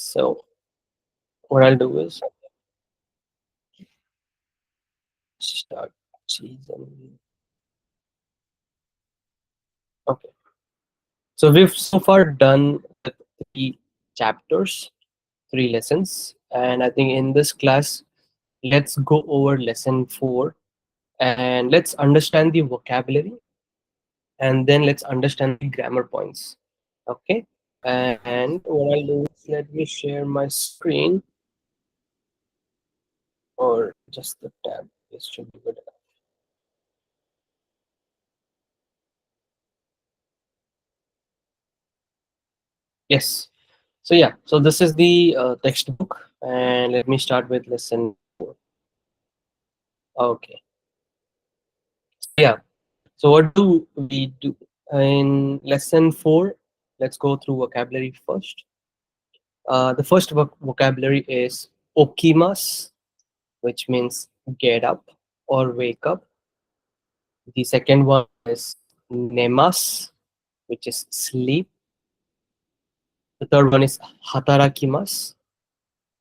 So what I'll do is start season. Okay. So we've so far done the three chapters, three lessons, and I think in this class, let's go over lesson four and let's understand the vocabulary and then let's understand the grammar points. Okay. And what I'll do is let me share my screen or just the tab. This should be good. Yes. So yeah, so this is the textbook, and let me start with lesson four. Okay. So yeah. So what do we do in lesson four? Let's go through vocabulary first. The first vocabulary is okimas, which means get up or wake up. The second one is nemas, which is sleep. The third one is hatarakimas,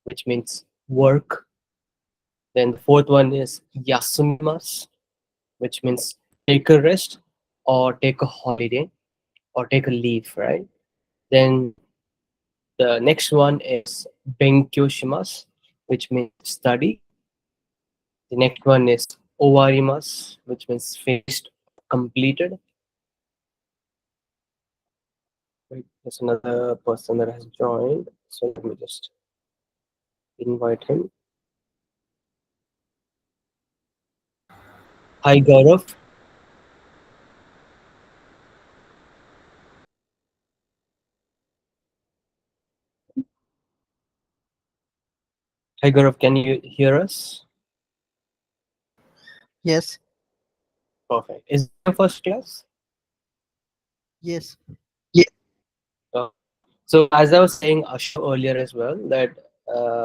which means work. Then the fourth one is yasumimas, which means take a rest or take a holiday or take a leave, right? Then the next one is benkyou shimasu, which means study. The next one is owarimasu, which means finished, completed. Wait, there's another person that has joined, so let me just invite him. Hi Gaurav. Hi Gaurav, can you hear us? Yes, Perfect. Is it your first class? yes, Uh, So as I was saying earlier as well, that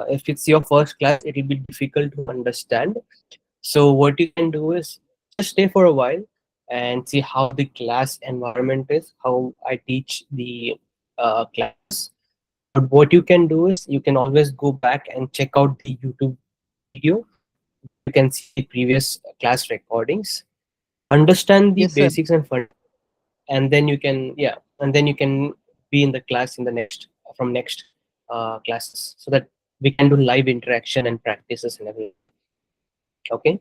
if it's your first class, it will be difficult to understand. So what you can do is just stay for a while and see how the class environment is, how I teach the class. But what you can do is you can always go back and check out the YouTube video. You can see the previous class recordings, understand the yes, sir. basics and fun, and then you can and then you can be in the class in the next from next classes so that we can do live interaction and practices and everything. Okay,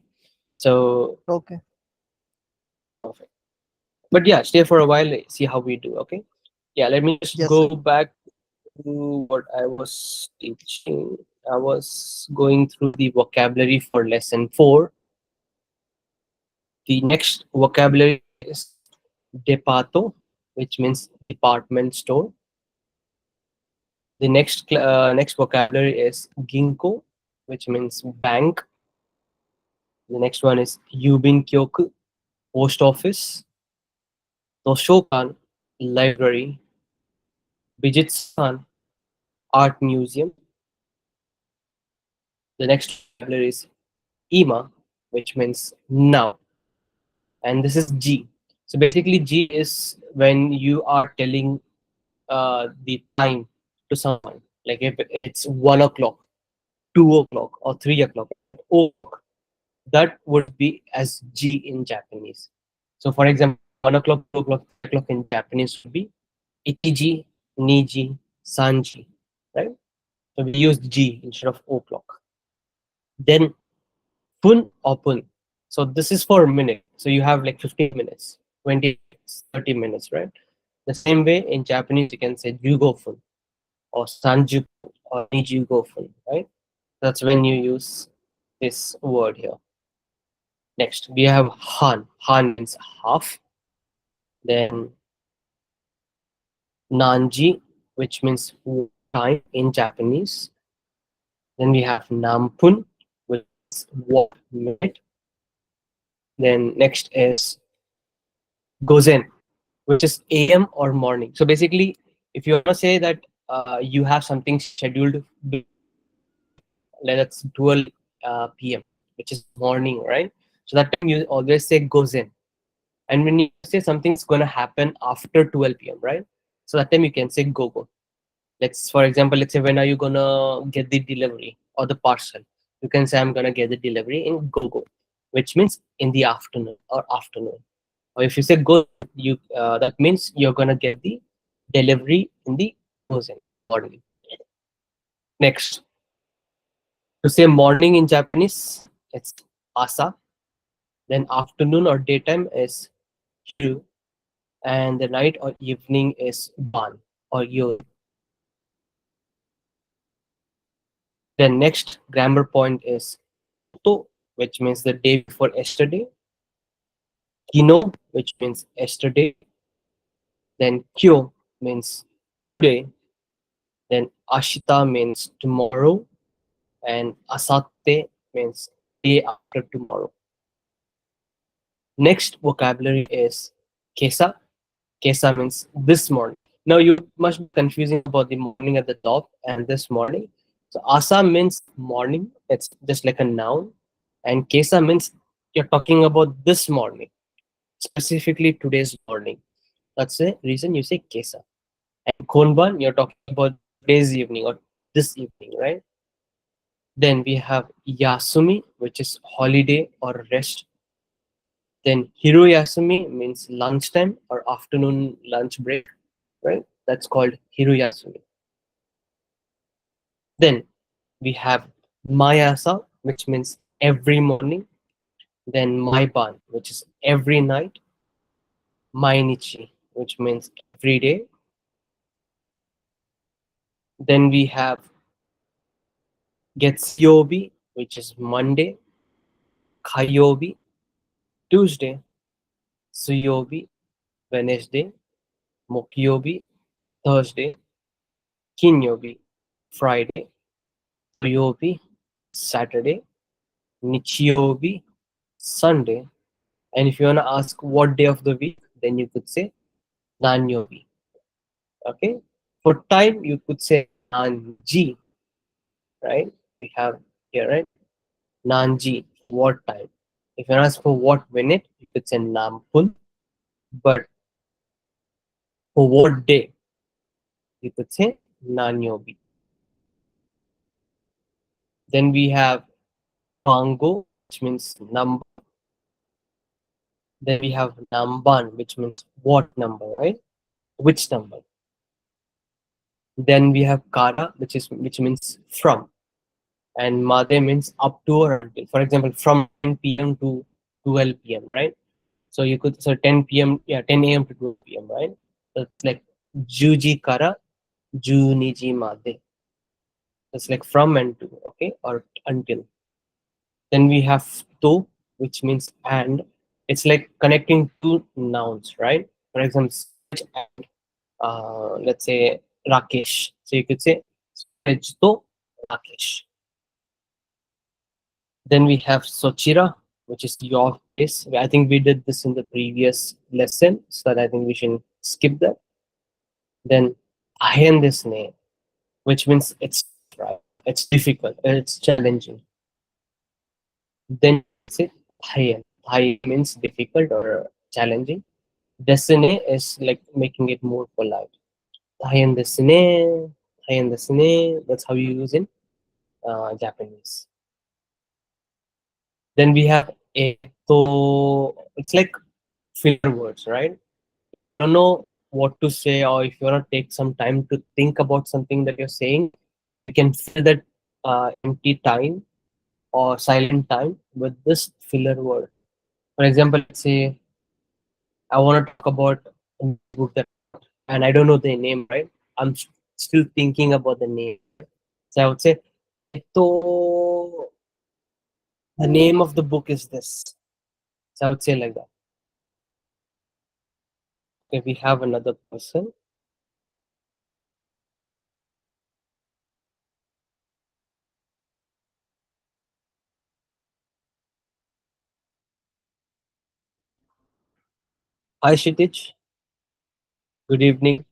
so Okay. perfect. But yeah, stay for a while, see how we do. Okay, yeah, let me just Yes, sir. go back to what I was teaching. I was going through the vocabulary for lesson 4. The next vocabulary is depato, which means department store. The next vocabulary is ginko, which means bank. The next one is yubin kyoku, post office. Toshokan, library. Bijitsan, art museum. The next vocabulary is ima, which means now, and this is G. So basically, G is when you are telling the time to someone, like if it's 1 o'clock, 2 o'clock, or 3 o'clock. That would be as G in Japanese. So, for example, 1 o'clock, 2 o'clock, 3 o'clock in Japanese would be ichiji, niji, sanji, right? So we use G instead of o'clock. Then fun or pun. So this is for a minute. So you have like 15 minutes, 20 minutes, 30 minutes, right? The same way in Japanese, you can say jugo fun or sanju or nijugo fun, right? That's when you use this word here. Next, we have Han. Han means half. Then Nanji, which means time in Japanese. Then we have Nampun, which is 1 minute. Then next is Gozen, which is AM or morning. So basically, if you want to say that you have something scheduled, like that's 12 PM, which is morning, right? So that time you always say Gozen. And when you say something's going to happen after 12 p.m., right? So that time you can say go go. Let's, for example, let's say, when are you gonna get the delivery or the parcel? You can say, I'm gonna get the delivery in go, which means in the afternoon or afternoon. Or if you say go, you that means you're gonna get the delivery in the gozen morning. Next, to say morning in Japanese, it's asa. Then afternoon or daytime is hiru, and the night or evening is ban or yori. Then next grammar point is to, which means the day before yesterday. Kino, which means yesterday. Then kyo means today. Then ashita means tomorrow, and asatte means day after tomorrow. Next vocabulary is kesa. Kesa means this morning. Now you must be confusing about the morning at the top and this morning. So asa means morning. It's just like a noun, and kesa means you're talking about this morning, specifically today's morning. That's the reason you say kesa. And konban, you're talking about today's evening or this evening, right? Then we have yasumi, which is holiday or rest. Then hiroyasumi means lunchtime or afternoon lunch break, right? That's called hiroyasumi. Then we have mayasa, which means every morning. Then maiban, which is every night. Mainichi, which means every day. Then we have getsuyobi, which is Monday. Kayobi, Tuesday. Suyobi, Wednesday. Mokyobi, Thursday. Kinyobi, Friday. Ryobi, Saturday. Nichiyobi, Sunday. And if you want to ask what day of the week, then you could say Nanyobi. Okay. For time, you could say Nanji, right? We have here, right? Nanji, what time? If you ask for what minute, you could say Nampun. But for what day, you could say Nanyobi. Then we have Pango, which means number. Then we have Namban, which means what number, right? Which number? Then we have Kara, which means from, and Made means up to or until. For example, from 10 p.m. to 12 p.m. Right? So you could, so 10 p.m. Yeah, 10 a.m. to 12 p.m. Right? So it's like Juji Kara, Ju Niji Made. It's like from and to, okay, or until. Then we have to, which means and. It's like connecting two nouns, right? For example, Suraj and let's say Rakesh. So you could say Suraj to Rakesh. Then we have Sochira, which is your place. I think we did this in the previous lesson, so that I think we should skip that. Then Ahendesne, which means it's right, it's difficult, it's challenging. Then say Thayen. Thayen means difficult or challenging. Desine is like making it more polite. Thayen desine, Thayen desine. That's how you use in Japanese. Then we have eto. It's like filler words, right? Don't know what to say, or if you want to take some time to think about something that you're saying, you can fill that empty time or silent time with this filler word. For example, let's say I want to talk about a book that, and I don't know the name, right? I'm still thinking about the name. So I would say, "Eto, the name of the book is this." So I would say like that. Okay, we have another person. Hi, Shitij. Good evening.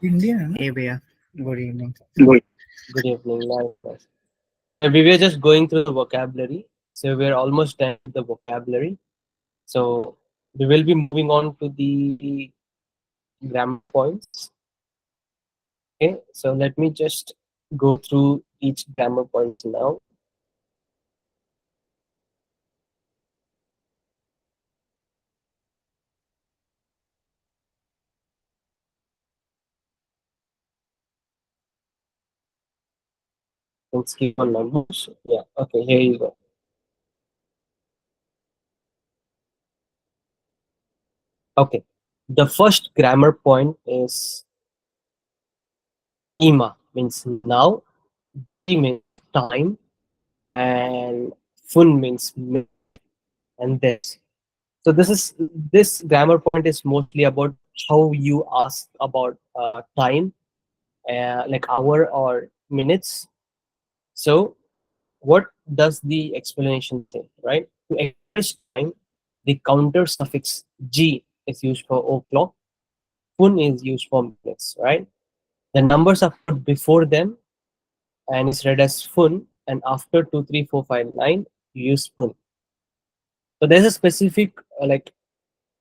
Indian. Hey, Bhaiya. Good evening. Good evening. Nice, nice. We were just going through the vocabulary, so we're almost done with the vocabulary. So we will be moving on to the grammar points. Okay, so let me just go through each grammar point now. Let's keep on numbers. Yeah, okay, here you go. Okay, the first grammar point is ima means now, T means time, and fun means minute, and this. So this grammar point is mostly about how you ask about time, like hour or minutes. So what does the explanation say, right? To express time, the counter suffix g is used for o'clock, fun is used for minutes, right? The numbers are put before them and is read as fun, and after 2, 3, 4, 5, 9 you use fun. So there's a specific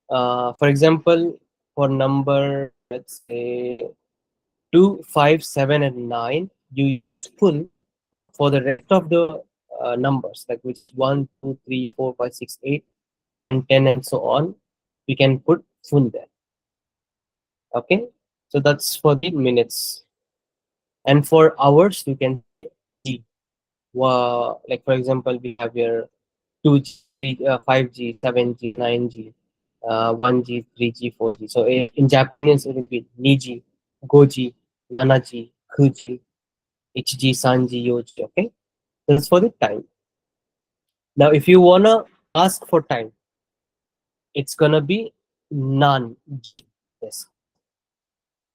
for example, for number, let's say 2, 5, 7, and 9, you use fun. For the rest of the numbers, like which is 1, 2, 3, 4, 5, 6, 8 and 10 and so on, we can put fun there. Okay, so that's for the minutes. And for hours you can g. Like for example, we have here 2G, 5G, 7G, 9G, 1G, 3G, 4G. So in Japanese, it will be Niji, Goji, Nanaji, Kuji, HG, Sanji, Yoji. Okay, that's for the time. Now, if you wanna ask for time, it's gonna be nan. Yes.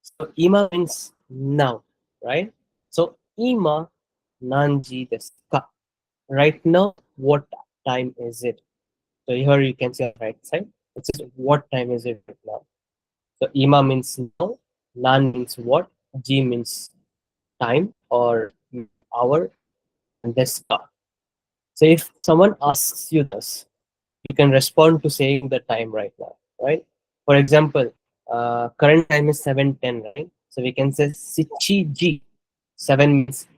So ima means now, right? So ima nanji desu ka. Right now, what time is it? So here you can see on the right side. It says what time is it right now? So ima means now, nan means what, ji means time or hour, and desu ka. So if someone asks you this, you can respond to saying the time right now, right? For example, current time is 7:10, right? So we can say sichi ji. 7 means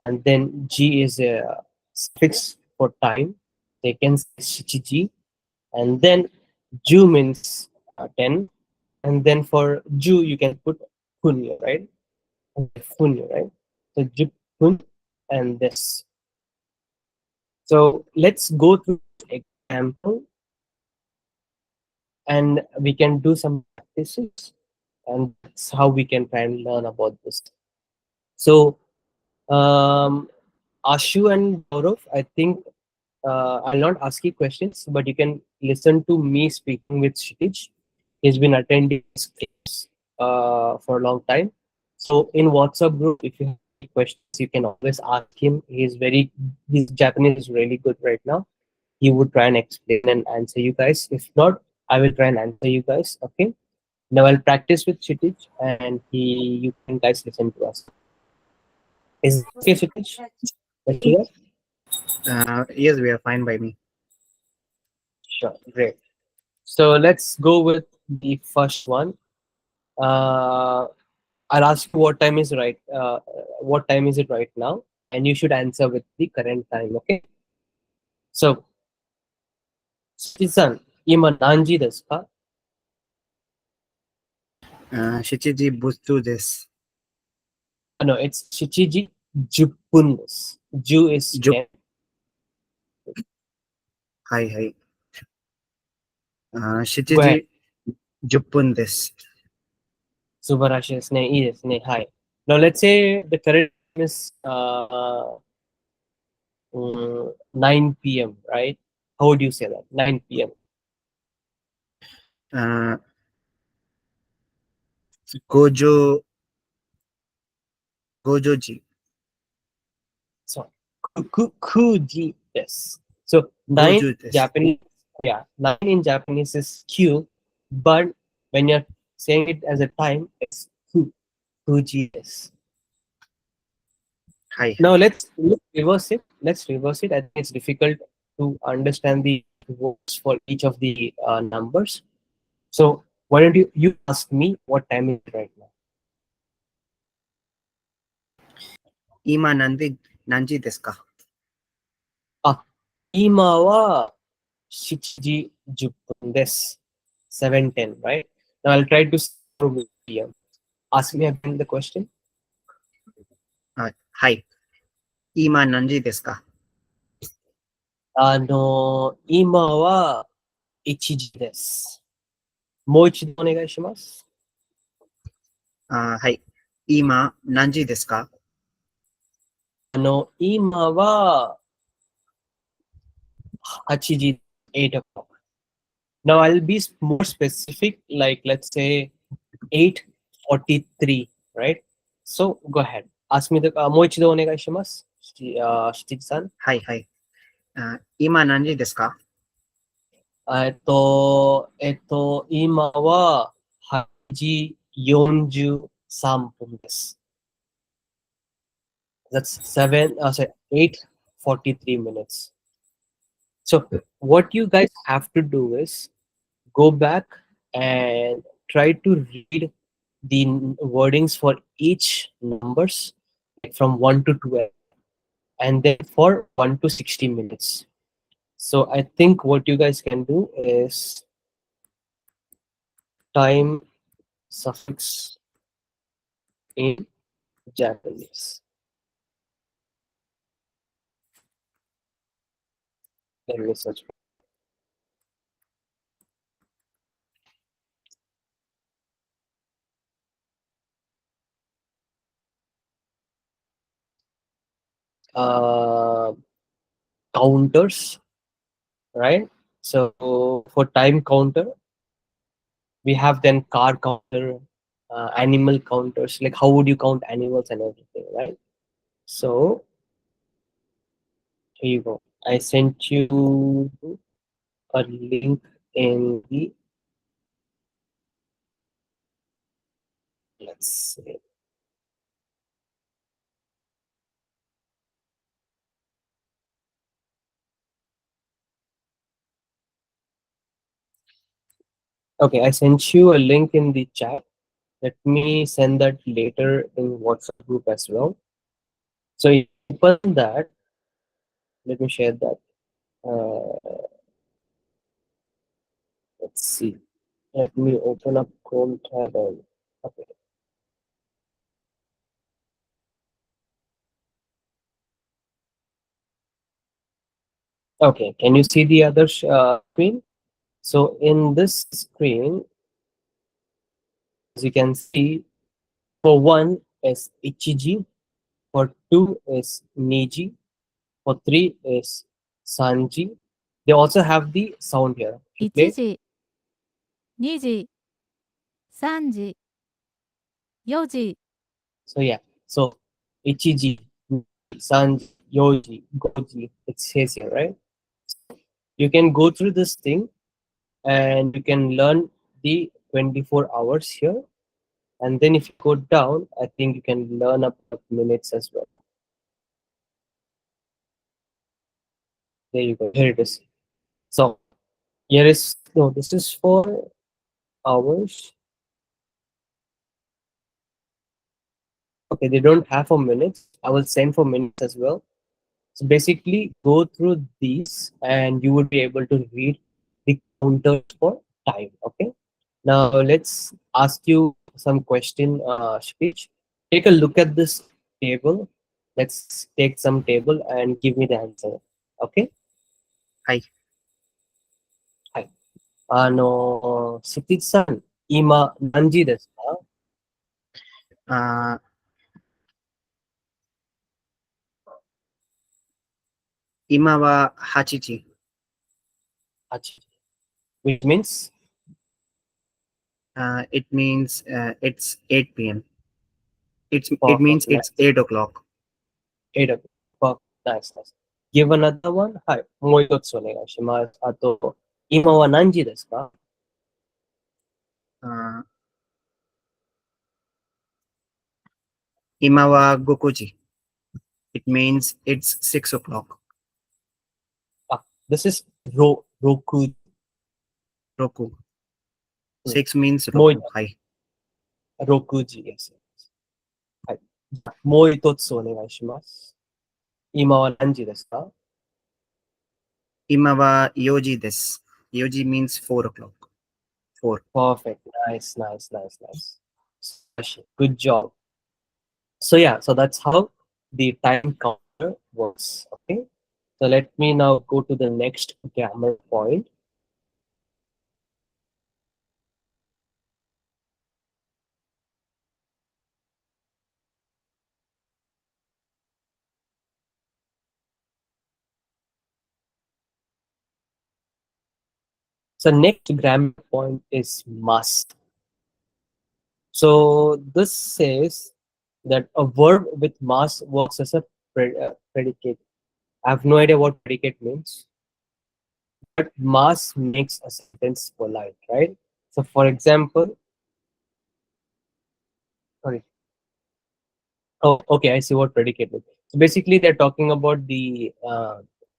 and then g is a suffix for time. They can say shichi ji, and then ju means 10, and then for ju you can put kunyo, right? Kunyo, right? So ju kun and this. So let's go through example and we can do some practices, and that's how we can try and learn about this. So um, Ashu and Gaurav, I think I'll not ask you questions, but you can listen to me speaking with Kshitij. He's been attending this class for a long time. So in WhatsApp group, if you have any questions, you can always ask him. His Japanese is really good right now. He would try and explain and answer you guys. If not, I will try and answer you guys. Okay. Now I'll practice with Kshitij, and you can guys listen to us. Is it okay, Kshitij? Let's do that? Yes, we are fine by me. Sure, great. So let's go with the first one. Uh, I'll ask you what time is right. What time is it right now? And you should answer with the current time. Okay. So, Shichi-san, ima nanji desu ka? Shichiji Butsu des. No, it's Shichiji Juppun desu. Ju is Jup. 10. Hi, hi. Go ahead. Shichiji Juppun des. Subarashi desu ne. Ii desu ne. Hi. Now let's say the current time is 9 p.m., right? How would you say that? 9 p.m. Uh, Gojo Gojoji. So kuji desu. So nine Goju des. Japanese, yeah, 9 in Japanese is Q, but when you're saying it as a time, it's kuji desu. Hi, Now hi. let's reverse it. Let's reverse it. I think it's difficult to understand the words for each of the numbers. So why don't you ask me what time is it right now? 今何時ですか？あ、今は7時10分です。7:10, right? Now I'll try to start with PM. Ask me again the question. はい。今何時ですか？今は1時です。もう一度お願いします。はい。今何時ですか？今は8時、8 o'clock. Now I'll be more specific, like let's say 8:43, right? So go ahead. Ask me the もう一度お願いします。七時さん。はいはい。今何時ですか？今は8時43分です。That's sorry, 8:43 minutes. So what you guys have to do is go back and try to read the wordings for each numbers, like from 1 to 12, and then for 1 to 60 minutes. So I think what you guys can do is time suffix in Japanese. Let me search. Uh, Counters, right? So for time counter, we have then car counter, animal counters. Like how would you count animals and everything, right? So here you go. I sent you a link in the, let's see. Okay, I sent you a link in the chat. Let me send that later in WhatsApp group as well. So you open that. Let me share that. Let's see. Let me open up Chrome tab and okay. Okay, can you see the other screen? So in this screen, as you can see, for one is Ichiji, for two is Niji, for three is Sanji. They also have the sound here. To 1 play. 時、2時、3時、4時、So yeah. So Ichiji, Sanji, Yoji, Goji. It says here, right? You can go through this thing and you can learn the 24 hours here. And then if you go down, I think you can learn about minutes as well. There you go. Here it is. So here is no, this is for hours. Okay, they don't have for minutes. I will send for minutes as well. So basically, go through these and you would be able to read the counters for time. Okay. Now let's ask you some question, speech. Take a look at this table. Let's take some table and give me the answer. Okay. はい。はい。スピッツさん、今何時ですか？あ今は8時。8時。Which means It means it's 8 p.m. It perfect. means it's Nice. 8 o'clock. 8 o'clock. Perfect. Nice, nice. Give another one. はい。もう一つお願いします。あと、今は何時ですか？あ今は5時。It means it's 6 o'clock. あ、this is 6。6. うん。6 means もう一6。はい。6時です。はい。もう一つお願いします。今は何時ですか？ Imawa yoji des. Yoji means 4 o'clock. 4. Perfect. Nice, nice, nice, nice. Smash it. Good job. So yeah, so that's how the time counter works. Okay. So let me now go to the next grammar point. So next grammar point is must. So this says that a verb with must works as a predicate. I have no idea what predicate means, but must makes a sentence polite, right? So for example, sorry. Oh, okay, I see what predicate means. So basically, they're talking about the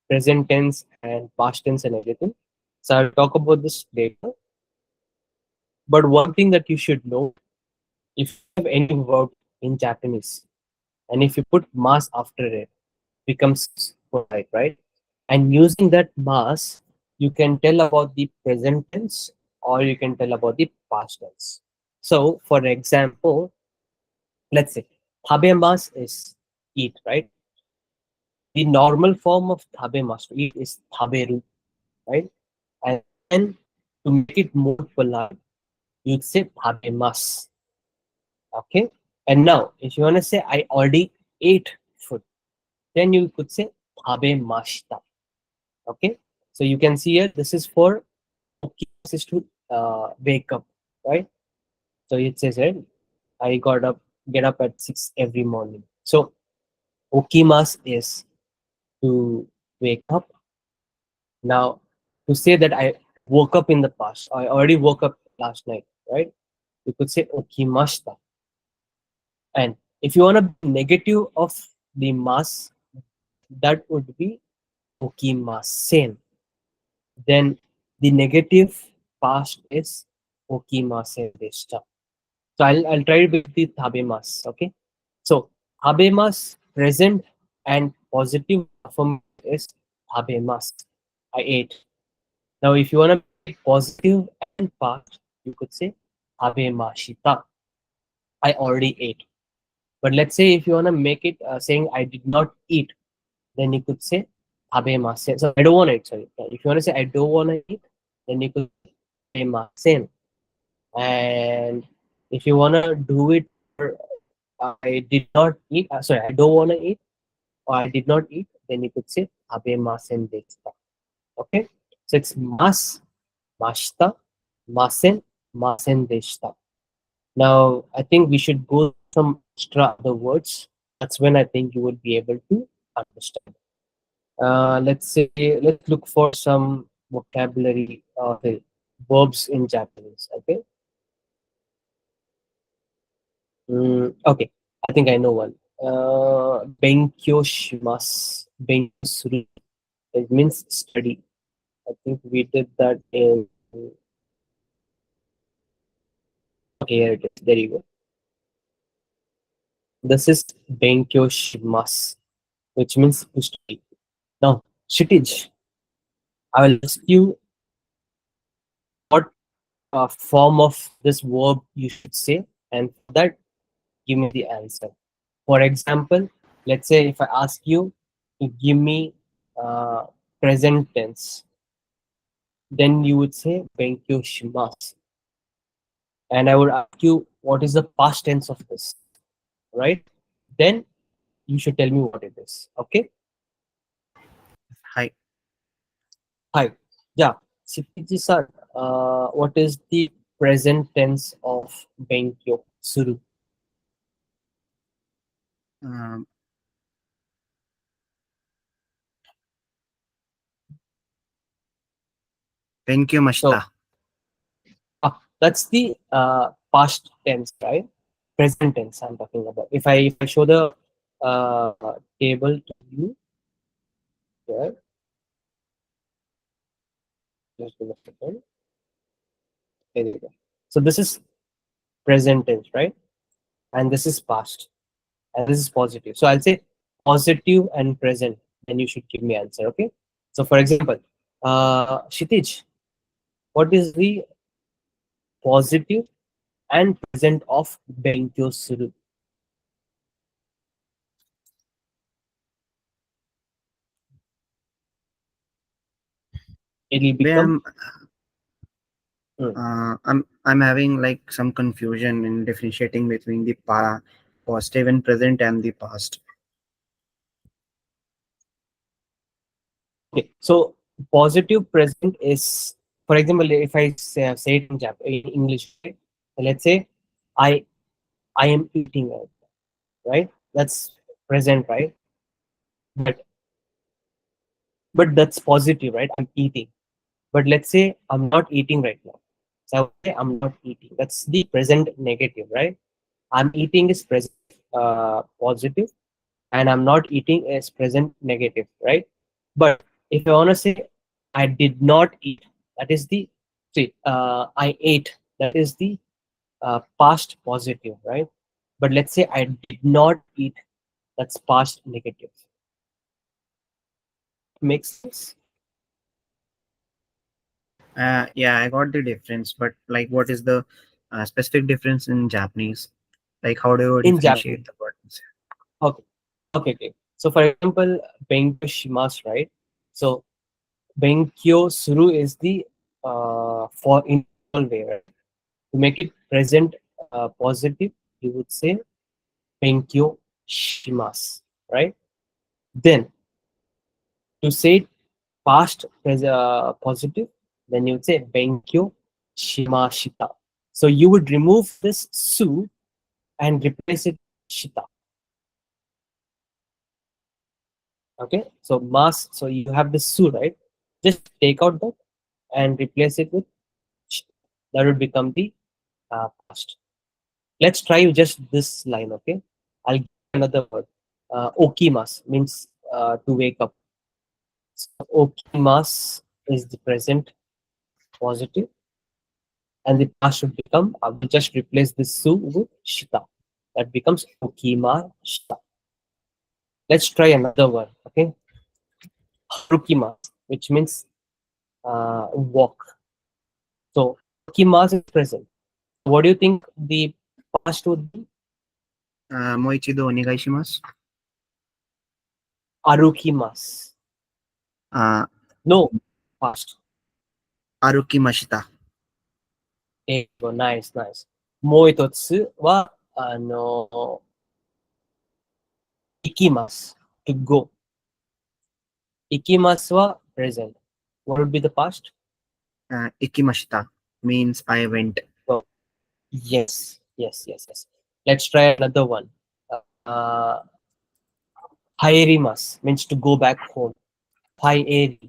present tense and past tense and everything. So I'll talk about this later. But one thing that you should know, if you have any verb in Japanese, and if you put mas after it, becomes polite, right? And using that mas, you can tell about the present tense or you can tell about the past tense. So, for example, let's say tabemas is eat, right? The normal form of tabemas to eat is taberu, right? And then to make it more polite, you'd say tabemas. Okay. And now, if you want to say I already ate food, then you could say tabemashita. Okay. So you can see here, this is for okimas is to wake up, right? So it says, right, I get up at 6 every morning. So okimas is to wake up. Now, to say that I woke up in the past, I already woke up last night, right? You could say okimashita. And if you want to be negative of the mas, that would be okimasen. Then the negative past is okimasen deshita. So I'll try to with the tabemas. Okay. So tabemas present and positive affirmative is tabemas. I ate. Now if you want to make positive and past, you could say tabemashita. I already ate. But let's say if you want to make it saying I did not eat, then you could say tabemasen. So I don't want to eat. Sorry. If you want to say I don't want to eat, then you could say tabemasen. And if you want to do it for I did not eat, sorry, I don't want to eat, or I did not eat, then you could say tabemasen deshita. Okay. So it's mas, mashita, masen, masen deshita. Now, I think we should go some extra other words. That's when I think you will be able to understand. Let's say, let's look for some vocabulary, the verbs in Japanese. Okay. Okay. I think I know one. Benkyou shimasu. Benkyou suru. It means study. I think we did that in. Okay, here it is. There you go. This is Benkyou shimasu, which means to study. Now, Shitij, I will ask you what form of this verb you should say, and for that, give me the answer. For example, let's say if I ask you to give me uh, present tense, then you would say Benkyo shimasu. And I would ask you what is the past tense of this, right? Then you should tell me what it is. Okay? Hi. Hi. Yeah. Shitiji sir, what is the present tense of Benkyo suru? Um, Benkyo So mashita. that's the past tense, right? Present tense I'm talking about. If I show the uh, table to you here, just give me a second. There you go. So this is present tense, right? And this is past. and this is positive. So I'll say positive and present. Then you should give me answer. Okay. So for example, Shitij, what is the positive and present of benkyo suru? It'll Way become hmm, I'm having like some confusion in differentiating between the positive and present and the past. okay. So positive present is, for example, if I say it in in English, right? Let's say I I am eating right? That's present, right? But that's positive, right? I'm eating. But let's say I'm not eating right now. So I would say I'm not eating. That's the present negative, right? I'm eating is present positive, and I'm not eating is present negative, right? But if I want to say I did not eat, that is the see. I ate. That is the past positive, right? But let's say I did not eat. That's past negative. Makes sense. Yeah, I got the difference, but like, what is the specific difference in Japanese? Like, how do you In Japanese. differentiate the words? Okay. Okay. Okay. So for example, benkyo shimasu, right? So benkyo suru is the for informal way, right? To make it present positive, you would say benkyo shimasu, right? Then to say it past positive, then you would say benkyo shimashita. So you would remove this su and replace it with shita. Okay, so mas. So you have this su, right? Just take out that and replace it with shita. That would become the past. Let's try just this line. Okay, I'll give another word. Okimas means to wake up. So okimas is the present positive, and the past should become. I will just replace this su with shita. That becomes okima shita. Let's try another one. Okay, harukimas, which means walk. So harukimas is present. What do you think the past would be? Moichido onegaishimasu. Arukimas. Uh, No, past. Arukimashita. There you go. Nice, nice. もう一つは、行きます。to go. 行きますは present. What would be the past? Ikimashita means I went. So, yes, yes, yes, yes. Let's try another one. Uh, 帰ります means to go back home. 帰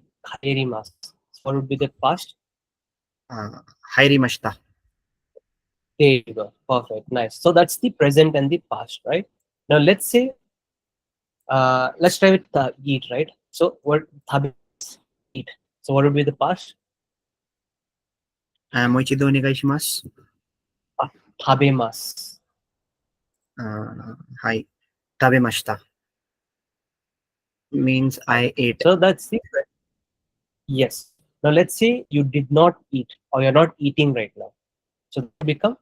ります。So what would be the past? Hairimashita. There you go. Perfect. Nice. So that's the present and the past, right? Now let's say, let's try with eat, right? So what tabe eat. So what would be the past? Moichido onegaishimasu. Tabemasu. Hai. Tabemashita means I ate. So that's the yes. Now let's say you did not eat or you're not eating right now. So that become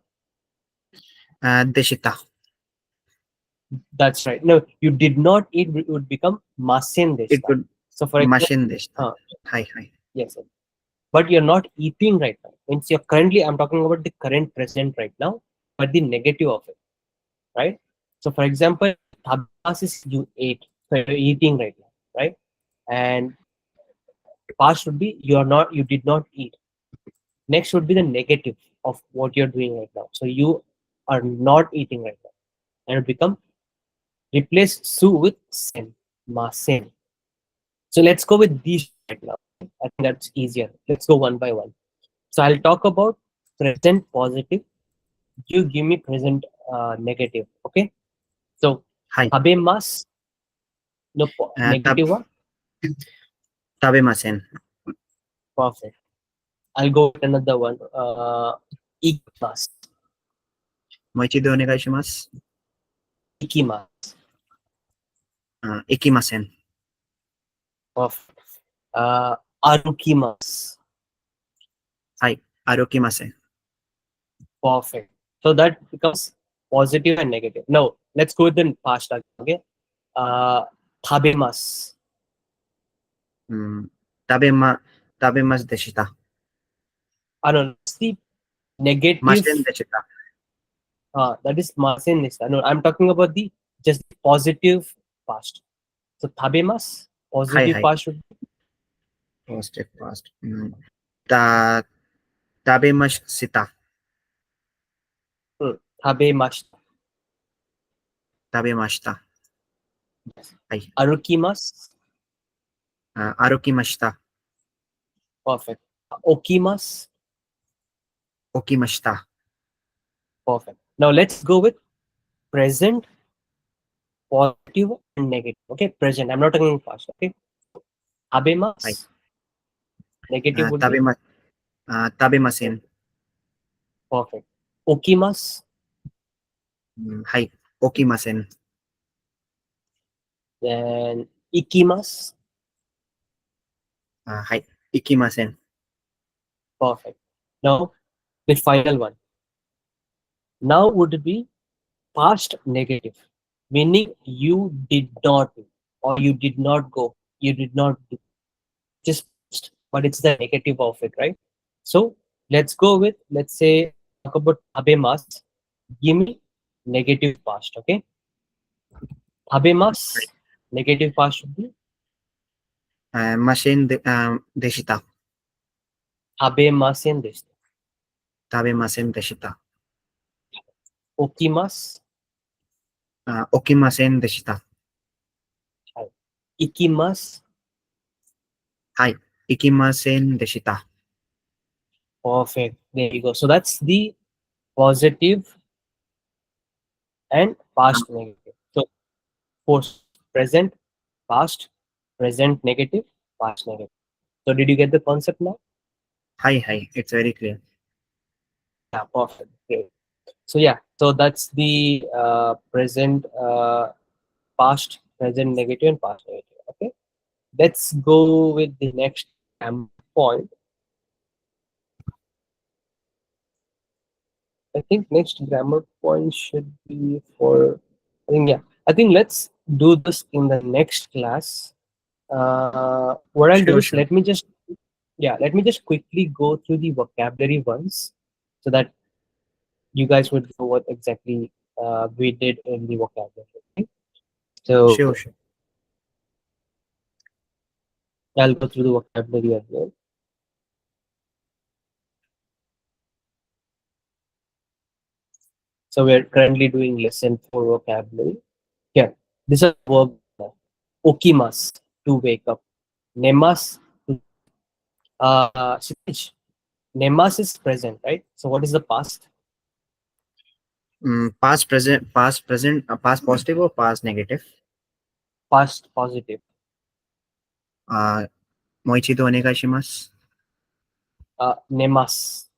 Deshita. that's right. No, you did not eat. It would become masen It deshita. would So for example, mashin deshita. uh, Hi, hi. yes, but you're not eating right now. Means you're currently. I'm talking about the current present right now, but the negative of it, right? So for example, tabas is you ate, so you're eating right now, right? And past would be you did not eat. Next would be the negative of what you're doing right now. So you are not eating right now, and it become replace su with sen, ma sen. So let's go with these right now. I think that's easier. Let's go one by one. So I'll talk about present positive. You give me present negative. Okay. So Hi. tabemas no negative one. Tabemasen. Perfect. I'll go with another one. Ikimas. Moichido onegaishimasu. Ikimas. Ikimasen. Perfect. Arukimas. Hai. Arukimasen. Perfect. So that becomes positive and negative. Now let's go with the past again. Okay. Uh, Tabemas. Mm, tabema, tabemas deshita. No, that's the Masen negative. deshita. That is masen nista. No, I'm talking about the just the positive past. So tabemas, Hai, positive hai. past should be Positive past. Ta, tabemas sita. tabemashita. Tabemashita. Yes. Hai. Arukimas, Arukimashita. perfect. Okimas, Okimashita. perfect. Now let's go with present, positive, and negative. Okay, present. I'm not talking past. Okay, Hai. tabemas, negative would be Tabema, tabemasen. perfect. Okimas, Hai. Okimasen. then ikimas, Hai. Ikimasen. perfect. Now the final one. Now would be past negative, meaning you did not do or you did not go, you did not do, just past, but it's the negative of it, right? So let's go with, let's say, talk about abemas. Give me negative past, okay? Hai. Abemas, negative past should be Deshita. abemasen desu. Tabemasen deshita. Okimas, Okimasen deshita. ikimas, Hai. Ikimasen deshita. perfect. There you go. So that's the positive and Uh, past negative. So post present, past, present negative, past negative. So did you get the concept now? Hai, hai. It's very clear. Yeah, perfect. Great. So yeah, so that's the present, past, present negative, and past negative. Okay, let's go with the next point. I think next grammar point should be for. I think yeah. I think let's do this in the next class. What I'll do Sure, is sure. let me just quickly go through the vocabulary ones so that you guys would know what exactly we did in the vocabulary. Okay? Sure, So sure. I'll go through the vocabulary as well. So we're currently doing lesson 4 vocabulary. Here, this is a verb. Okimas, to wake up. Nemas, Sitish, nemas is present, right? So what is the past? Past positive or past negative? Past positive. Uh, Moichido onegaishimasu. Nemas.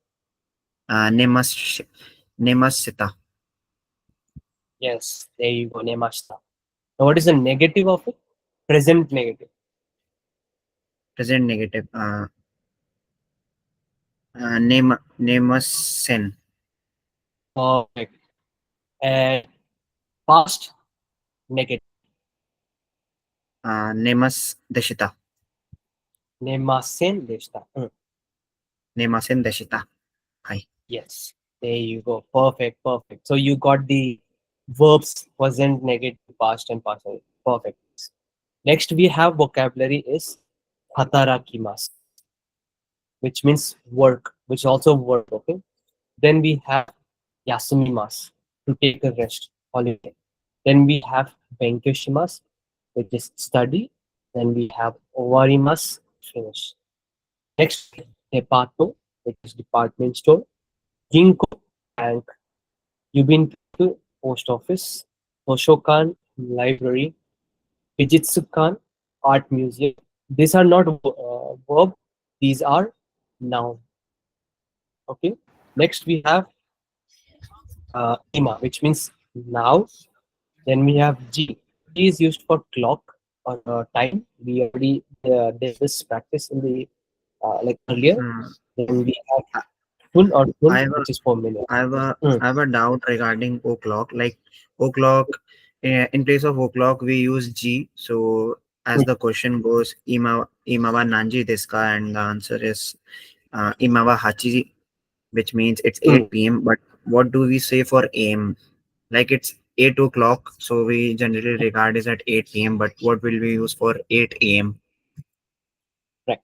Nemasu, nemashita. Yes, there you go. Nemashita. Now what is the negative of it? Present negative. Present negative. Nemasen. Perfect. And past negative. Nemas deshita. Nemasen deshita. Nemasen deshita. Hai. Yes, there you go. Perfect, perfect. So you got the verbs present, negative, past, and past. Negative. Perfect. Next, we have vocabulary is hatarakimasu, which means work, which also work. Okay. Then we have yasumimasu, to take a rest, holiday. Then we have benkoshimasu, which is study. Then we have owarimasu, finish. Next, depato, which is department store. Ginko, bank. Yubin, post office. Toshokan, library. Fujitsukan, art museum. These are not verb, these are noun. Okay. Next we have ima, which means now. Then we have g, G is used for clock or time. We already did this practice in the like earlier. Hmm. Then we have I full or I full, have a which is 4 minutes. I have a doubt regarding o'clock. Like o'clock, in place of o'clock, we use G. So as the question goes, imawa nanji desu ka, and the answer is imawa hachi, which means it's Mm. 8 p.m. But what do we say for AM? Like it's 8 o'clock, so we generally regard it at 8 p.m. But what will we use for 8 a.m.? Right.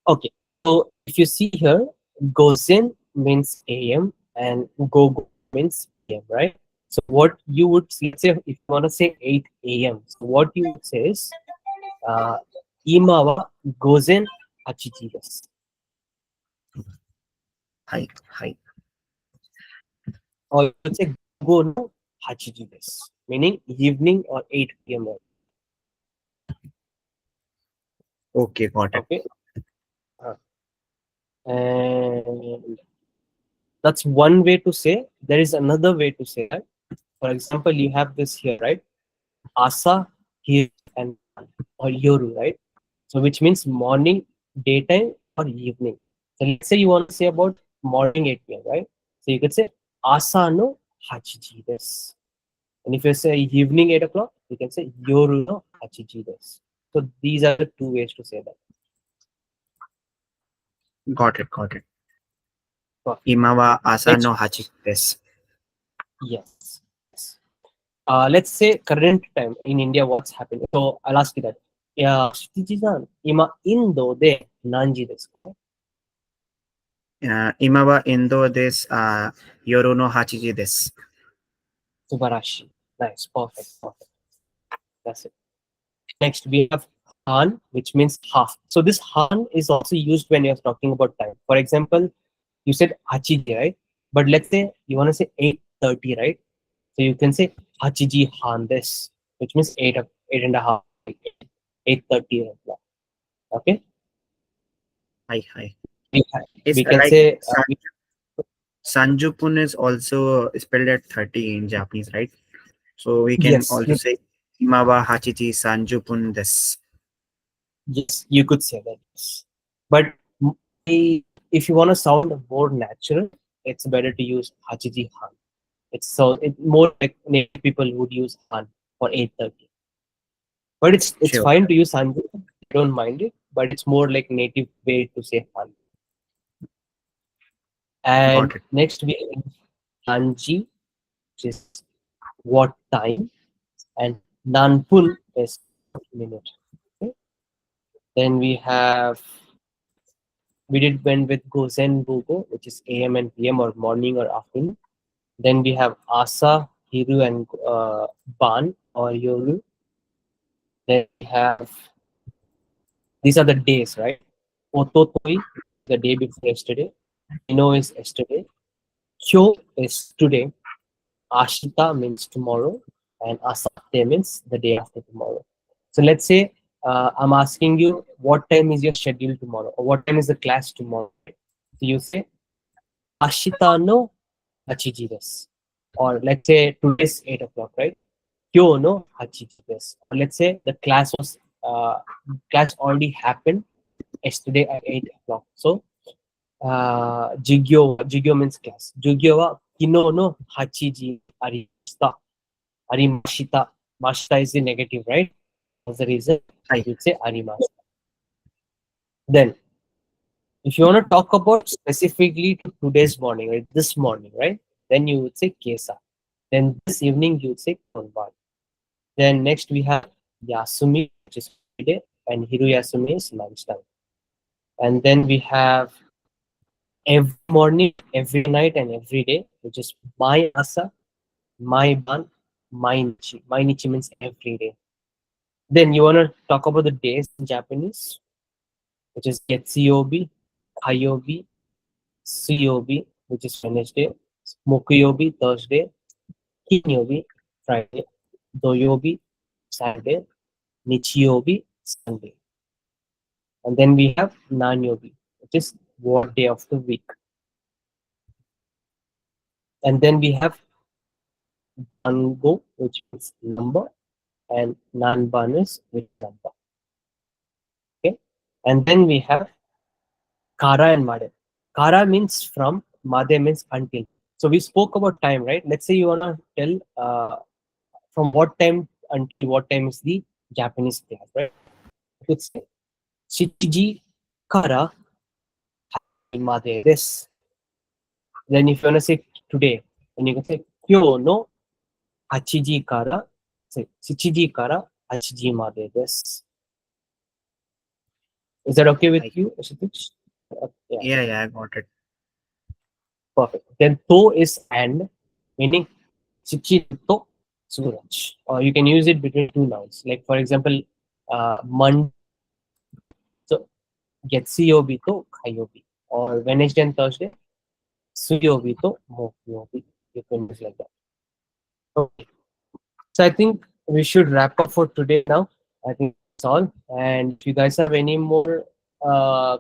Okay. So if you see here, gozen means AM and go means PM, right? So what you would, let's say if you want to say 8 a.m. So what you would say is uh, imawa gozen hachiji desu. Hi, hi. Or you would say go no hachiji desu, meaning evening or 8 p.m. Right? Okay, got it. Okay. Uh, and that's one way to say. There is another way to say that. For example, you have this here, right? Asa, Hiru, and Ban, or Yoru, right? So which means morning, daytime, or evening. So let's say you want to say about morning 8 p.m., right? So you could say Asa no hachiji desu. And if you say evening 8 o'clock, you can say Yoru no hachiji desu. So these are the two ways to say that. Got it, got it. Perfect. Imawa asano Next, hachi desu. yes. Yes. Let's say current time in India, what's happening. So I'll ask you that. Yeah, Shitiji-san, ima Indo de nanji desu ka? Imawa endo desu. Yoru no hachiji desu. Subarashi. Nice, perfect, perfect. That's it. Next, we have Han, which means half. So this Han is also used when you're talking about time. For example, you said Hachiji, right? But let's say you want to say 8:30, right? So you can say Hachiji Han this, which means 8 and a half, 8:30. Okay. Hi, hi. We, It's we can like say Sanjupun is also spelled at 30 in Japanese, right? So we can yes, also say Imawa Hachiji Sanjupun desu. yes, you could say that. Yes. But if you want to sound more natural, it's better to use Hachiji Han. It's more like native people would use Han for 8:30. But it's Sure, fine to use Sanju. I don't mind it, but it's more like native way to say Han. got And it. next we have Nanji, which is what time, and Nanpun is minute. Okay. Then we did went with Gozen Gogo, which is AM and PM or morning or afternoon. Then we have Asa, Hiru, and Ban or Yoru. Then we have these are the days, right? Ototoi, the day before yesterday. Ino is yesterday. Kyo is today. Ashita means tomorrow. And Asate means the day after tomorrow. So let's say I'm asking you what time is your schedule tomorrow or what time is the class tomorrow. So you say Ashita no hachiji desu. Or let's say today's 8 o'clock, right? Kyo no hachiji desu. Or let's say the class already happened yesterday at 8 o'clock. So jigyo means class. Jugyo wa kino no hachiji arimashita. Arimashita. Mashita is the negative, right? That's the reason Hi. you'd say arimashita. Then, if you want to talk about specifically to today's morning, right? This morning, right? Then you would say kesa. Then this evening you would say konban. Then next we have yasumi, which is Friday, and hiru yasumi is lunchtime. And then we have every morning, every night, and every day, which is my asa, my ban, my nichi. My nichi means every day. Then you want to talk about the days in Japanese, which is Getsuyobi, Kayobi, Suyobi, which is Wednesday, Mokuyobi, Thursday, Kinyobi, Friday, Doyobi, Saturday, Nichiyobi, Sunday. And then we have Nanyobi, which is what day of the week. And then we have Dango, which means number, and nanban is which number. Okay, and then we have kara and made. Kara means from, made means until. So we spoke about time, right? Let's say you wanna tell from what time until what time is the Japanese class, right? You could say Shichiji kara made this. Then if you wanna say today, then you can say Kyo no Hachiji kara, say Shichiji kara Hachiji made this. Is that okay with I, you, Ashish? Yeah, yeah, yeah, I got it. perfect. Then to is and, meaning Shichi to Suraj. Or you can use it between two nouns. Like for example, Monday, so Getsuyobi to Kayobi. Or Wednesday and Thursday, Suyobi to Mokyobi. You can use like that. Okay. So I think we should wrap up for today now. I think that's all. And if you guys have any more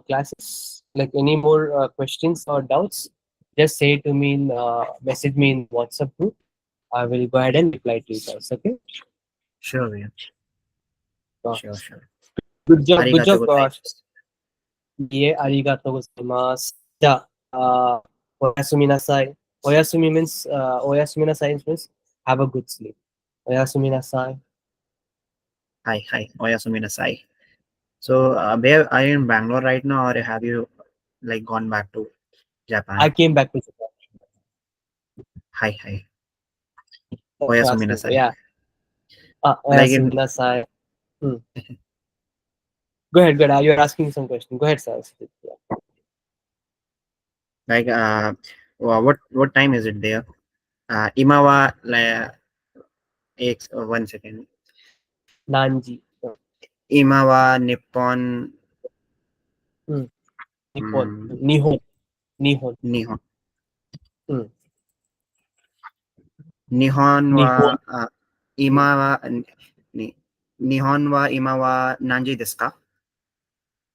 classes, like any more questions or doubts, just say to me, message me in WhatsApp group. I will go ahead and reply to you guys. Okay. Sure, yeah. Uh, Sure, sure. good job. Good Arigato job. gozaimasu. Yeah, arigato gozaimasu. Ja, oyasumi nasai. Oyasumi means oyasumi nasai means have a good sleep. Oyasumi nasai. Hi, hi. Oyasumi nasai. So, where are you in Bangalore right now, or have you like gone back to I Japan? came back to Japan. Hi, hi. Thanks for Oyasumi asking. nasai. Yeah. Like Oyasumi in nasai. Hmm. Go ahead. Good. You're asking some question. Go ahead, sir. Yeah. like what time is it there? Imawa one second. Nanji. Imawa Nippon Hmm. Nippon. mm, Nihon. Nihon. Nihon Hmm. Nihon wa Nihon. Hmm. ima wa ni, Nihon wa ima wa nanji desu ka?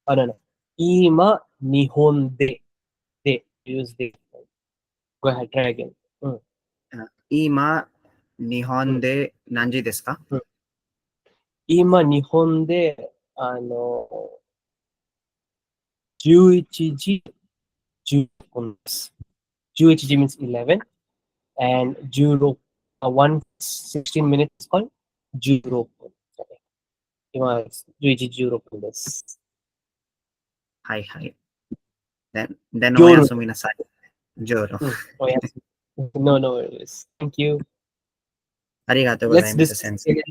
Oh, no, no. Ima Nihon de. De. Use de. Go ahead. Try again. Hmm. Ima Nihon Hmm. de nanji desu ka? 今、日本で、11時16分です。11時 means 11 and 16, 1 16 minutes called 16分。今、11時16分です。はいはい。then 夜で。oyasumi nasai. Joro. うん。おやすみ。No, no worries. Thank you. Arigato Let's gozaimasu discuss sensei. again.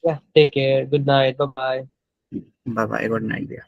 Yeah. Take care. Good night. Bye bye. Bye bye. Good night, dear.